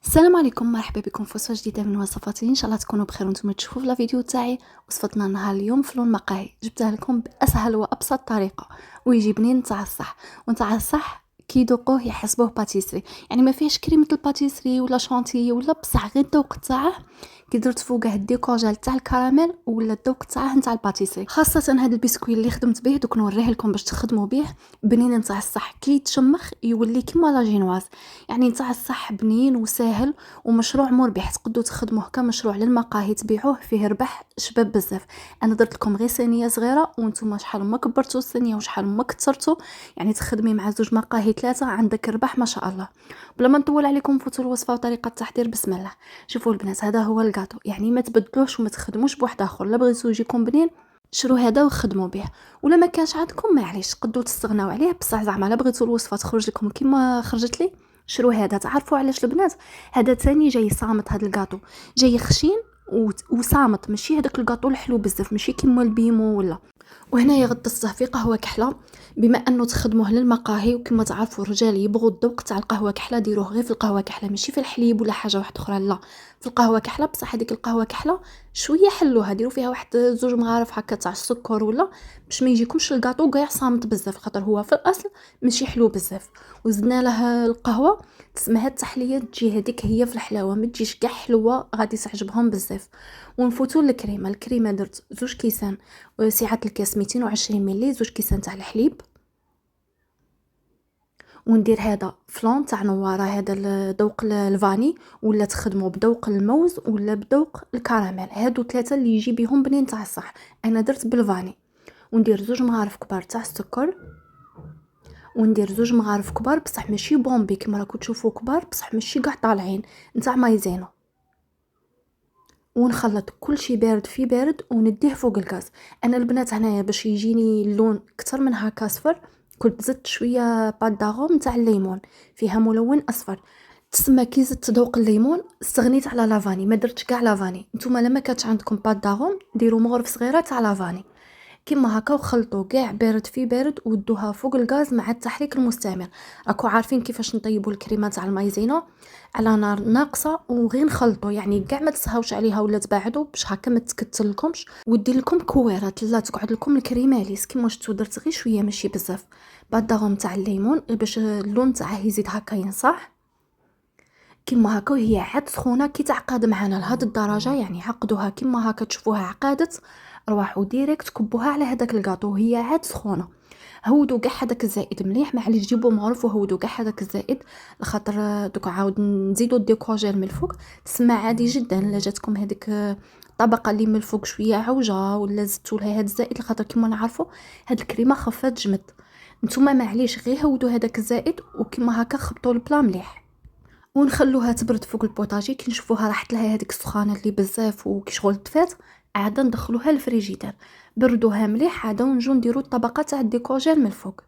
السلام عليكم، مرحبا بكم في وصفه جديده من وصفاتي. ان شاء الله تكونوا بخير وانتم تشوفوا في الفيديو تاعي. وصفتنا نهار اليوم فلون مقاهي، جبتها لكم باسهل وابسط طريقه ويجي بنين تاع الصح. ونتاع الصح كي يذوقوه يحسبوه باتيسري، يعني ما فيهش كريمه الباتيسري ولا شانتي ولا، بصح غير الذوق تاعه كي درت فوقه الديكوجال تاع الكراميل ولا الذوق تاعه نتاع الباتيسري. خاصه هذا البسكوي اللي خدمت به دوك نوريه لكم باش تخدموا به. بنين نتاع الصح كي يتشمخ يولي كيما لا جينواز، يعني نتاع الصح بنين وسهل ومشروع مربح. تقدروا تخدموه كمشروع للمقاهي تبيعوه فيه ربح شباب بزاف. انا درت لكم غير صينيه صغيره وانتم شحال ما كبرتوا الصينيه وشحال ما كثرتوا، يعني تخدمي مع زوج مقاهي ثلاثه عندك ربح ما شاء الله. بلا ما نطول عليكم فوتوا الوصفه وطريقه التحضير. بسم الله. شوفوا البنات، هذا هو الكاطو، يعني ما تبدلوش وما تخدموش بواحد اخر. لا بغيتو يجيكم بنين شرو هذا وخدموا به، ولا ما كانش عندكم معليش تقدروا تستغناو عليه. بصح زعما لا بغيتو الوصفه تخرج لكم كيما خرجت لي شرو هذا. تعرفوا علاش البنات؟ هذا تاني جاي صامت، هذا الكاطو جاي خشين وصامت، ماشي هذاك الكاطو الحلو بزاف، ماشي كيما البيمو ولا. وهنايا غطسته في قهوه كحله، بما انه تخدموه للمقاهي وكما تعرفوا الرجال يبغوا الذوق تاع القهوه كحله، ديروه غير في القهوه كحله ماشي في الحليب ولا حاجه واحده اخرى، لا في القهوه كحله. بصح هذيك القهوه كحله شويه حلوها، ديروا فيها واحد زوج مغارف هكا تاع السكر ولا، باش ما يجيكمش الكاطو كاع صامت بزاف، خاطر هو في الاصل ماشي حلو بزاف. وزدنا له القهوه، تسمى هاد التحليه تجي هذيك هي في الحلاوه، ما تجيش كاع حلوه غادي تعجبهم بزاف. ونفوتوا الكريمه درت زوج كيسان، سعه الكاس 220 ملي، زوج كيسان تاع الحليب. وندير هذا فلون تاع نواره، هذا الذوق الفاني، ولا تخدموا بذوق الموز ولا بذوق الكراميل، هادو ثلاثه اللي يجي بهم بنين تاع الصح. انا درت بالفاني. وندير زوج مغارف كبار تاع السكر، وندير زوج مغارف كبار بصح ماشي بومبي كما راكم تشوفوا كبار، بصح ماشي كاع طالعين نتاع مايزينو. ونخلط كل شيء بارد في بارد ونديه فوق الغاز. انا البنات هنايا باش يجيني اللون اكثر من هكا اصفر، كنت زدت شويه باد داغوم تاع الليمون فيها ملون اصفر. تسمى كي زدت ذوق الليمون استغنيت على لافاني، ما درتش كاع لافاني. نتوما لما كانت عندكم باد داغوم ديروا مغرف صغيره تاع لافاني كيما هكا، وخلطوا كاع بارد في بارد ودوها فوق الغاز مع التحريك المستمر. راكو عارفين كيفاش نطيبوا الكريمه تاع المايزينا على نار ناقصه، وغير نخلطوا يعني كاع ما تسهاوش عليها ولا تبعدوا باش هكا ما تكتلكمش ودير لكم كويرات، لا تقعد لكم الكريمه ليس كيما شفتوا. درت غير شويه ماشي بزاف بعد داغم تاع الليمون باش اللون تاعه يزيد هكا ينصح كيما هكا. وهي عاد سخونه كي تعقد معنا لهاد الدرجه، يعني عقدوها كيما هكا تشوفوها عقادت، رواحوا ديريكت كبوها على هذاك الكاطو وهي عاد سخونه. هودو كاع هذاك الزائد مليح، معليش جيبوا معروف وهودو كاع هذاك الزائد، لخاطر دوك عاود نزيدو الديكوجير من الفوق. تسمى عادي جدا لا جاتكم هذيك الطبقه اللي من الفوق شويه عوجه ولا زدتوا لها هاد الزائد، لخاطر كيما نعرفوا هاد الكريمه خفات تجمد. نتوما معليش غير هودو هذاك الزائد وكيما هكا خبطوا البلا مليح. ونخلوها تبرد فوق البوطاجي. كي نشوفوها راحت لها هذيك السخانه اللي بزاف وكي شغل طفات، عاده ندخلوها للفريجيدير بردوها مليح، عاده ونجو نديرو الطبقه تاع الديكوجير من الفوق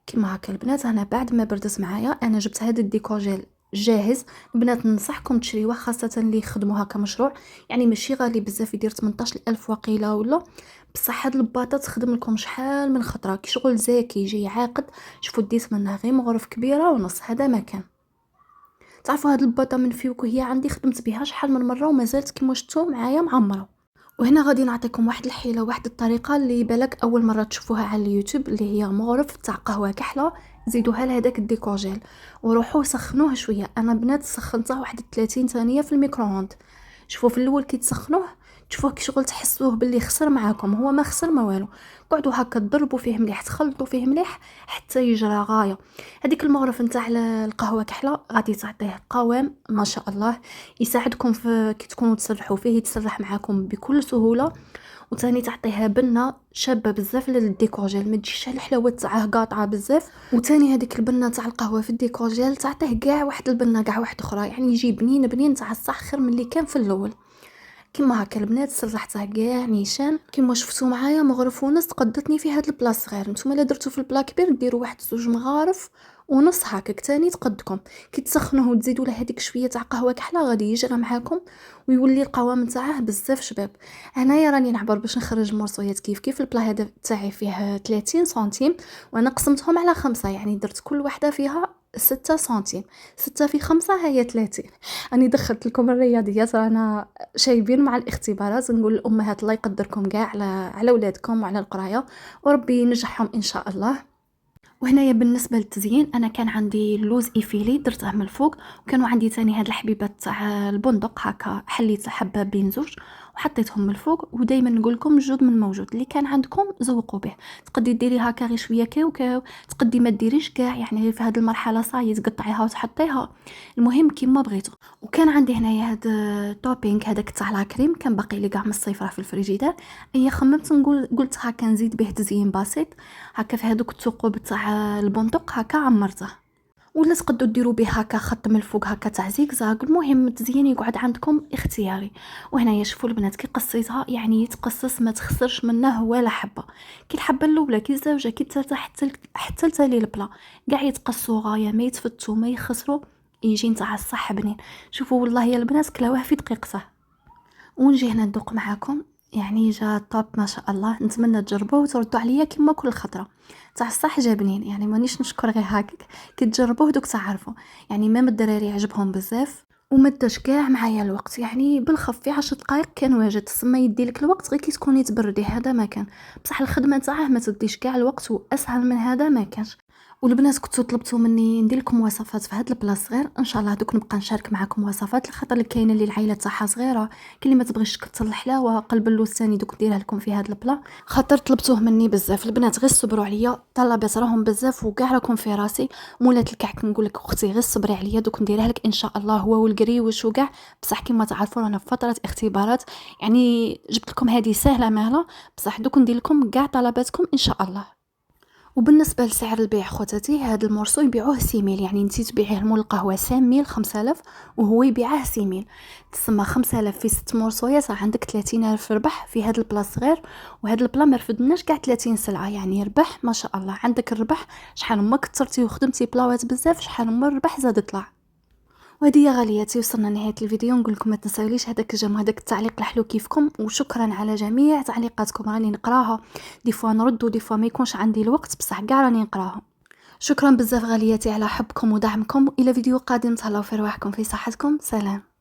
كيما هكا. البنات انا بعد ما بردت معايا انا جبت هذا الديكوجيل جاهز. البنات ننصحكم تشريوه خاصه اللي يخدموها كمشروع، يعني ماشي غالي بزاف، يدير 18000 وقيله ولا. بصح هاد الباطه تخدم لكم شحال من خطره كي شغل زاكي جاي عاقد. شوفوا ديت منها غير مغرف كبيره ونص، هذا مكان. تعرفوا هاد الباطه من فيوك وهي عندي خدمت بها شحال من مره وما زالت كيما شفتوا معايا معمره. وهنا غادي نعطيكم واحد الحيله، واحد الطريقه اللي بالك اول مره تشوفوها على اليوتيوب، اللي هي مغرف تاع قهوه كحله زيدوها لهداك الديكوجيل وروحوا سخنوه شويه. انا بنات سخنته واحد 30 ثانيه في الميكرووند. شوفوا في الاول كي تسخنوه تشوفوه كي شغل تحسوه باللي خسر معاكم، هو ما خسر ما والو. قعدوا هكا تضربوا فيه مليح، تخلطوا فيه مليح حتى يجرى غايه. هذيك المغرف نتاع القهوه كحله غادي تعطيه قوام ما شاء الله، يساعدكم في كي تكونوا تسرحوا فيه يتسرح معاكم بكل سهوله. وثاني تعطيها بنه شابه بزاف للديكوجيل، ما تجيش الحلاوه تاعه قاطعه بزاف. وثاني هذيك البنه تاع القهوه في الديكوجيل تعطيه كاع واحد البنه كاع واحده اخرى، يعني يجي بنين بنين تاع الصح خير من اللي كان في الاول. كيما هكا البنات سرحتها كاع نيشان كيما شفتوا معايا. مغرف ونص قدتني في هاد البلا صغير، نتوما الا درتو في البلا كبير ديروا واحد زوج مغارف ونص هكاك تاني تقدكم. كي تسخنوه وتزيدوا له هذيك شويه تاع قهوه كحله غادي يجرى معاكم ويولي القوام نتاعه بزاف شباب. هنايا راني نعبر باش نخرج المرصويات كيف كيف. البلا هذا تاعي فيه 30 سنتيم وانا قسمتهم على 5، يعني درت كل وحده فيها 6 سنتيم، 6 في 5 هي 30. راني دخلت لكم الرياضيات، رانا شايبين مع الاختبارات. نقول للأمهات الله يقدركم كاع على ولادكم وعلى القراية، وربي ينجحهم إن شاء الله. وهنايا بالنسبه للتزيين انا كان عندي اللوز ايفيلي درته من الفوق، وكانوا عندي تاني هاد الحبيبات تاع البندق هكا حليت حبه بين زوج وحطيتهم من الفوق. ودائما نقول لكم جود من موجود، اللي كان عندكم زوقوا به. تقدري ديري هكا غير شويه كاو، تقدري ما ديريش كاع، يعني في هذه المرحله صاي تقطعيها وتحطيها، المهم كيما بغيتو. وكان عندي هنايا هاد توبينغ هذاك تاع لا كريم، كان باقي لي كاع من الصيف راه في الفريجيدار. اي خممت نقول قلت هكا نزيد به تزيين بسيط هكا في هذوك الثقوب تاع البندق هكا عمرته. ولا تقدروا ديروا به هكا خط من الفوق هكا تاع زيكزاك، المهم التزيين يقعد عندكم اختياري. وهنايا شوفوا البنات كي قصيتها يعني يتقصص ما تخسرش منه ولا حبه. كي الحبه الاولى كي الزوجه كي الثالثه حتى لتالي البلا كاع يتقصوا غايه ما يتفتوا ما يخسروا، يجي نتاع الصح بنين. شوفوا والله يا البنات كلاوه في دقيقته. ونجي هنا ندوق معاكم، يعني جا طاب ما شاء الله. نتمنى تجربوه وتردوا عليا كما كل خطره. تاع الصح جابنين، يعني مانيش نشكر غير هكاك، كي تجربوه دوك تعرفوا. يعني مام الدراري عجبهم بزاف وما داش كاع معايا الوقت، يعني بالخف في 10 دقائق كان واجد. تسمى يدي لك الوقت غير كي تكوني تبردي، هذا ما كان. بصح الخدمه تاعه ما تديش كاع الوقت، واسهل من هذا ما كانش. والبنات كنتو طلبتوا مني ندير لكم وصفات في هذا البلا صغير، ان شاء الله دوك نبقى نشارك معكم وصفات، لخاطر كاينه اللي العائله تاعها صغيره، كاين اللي ما تبغيش تكثر الحلاوه قلب اللوز ثاني دوك نديرها لكم في هذا البلا. خاطر طلبتوه مني بزاف البنات، غير صبروا عليا، طلبات راهم بزاف وكاع راكم في راسي. مولات الكعك نقول لك اختي غير صبري عليا دوك نديرها لك ان شاء الله، هو والقريوش وكاع. بصح كيما تعرفوا رانا في فتره اختبارات، يعني جبت لكم هذه سهله مهله، بصح دوك ندير لكم كاع طلباتكم ان شاء الله. وبالنسبه لسعر البيع خواتاتي، هذا المورسو يبيعوه 6000، يعني انتي تبيعيه مول القهوه 5000 5000 وهو يبيعه 6000. تسمى 5000 في 6 مورسويات راه عندك 30000 ربح في هذا البلا صغير. وهذا البلا ما رفدناش كاع 30 سلعه، يعني ربح ما شاء الله. عندك الربح شحال ما كثرتي وخدمتي بلاوات بزاف شحال ما الربح زاد طلع. وهذه يا غالياتي وصلنا لنهايه الفيديو. نقول لكم ما تنساوليش هذاك الجيم هذاك التعليق الحلو كيفكم، وشكرا على جميع تعليقاتكم، راني نقراها. دي فوا نرد ودي فوا ما يكونش عندي الوقت، بصح كاع راني نقراهم. شكرا بزاف غالياتي على حبكم ودعمكم، والى فيديو قادم. تهلاو في رواحكم في صحتكم، سلام.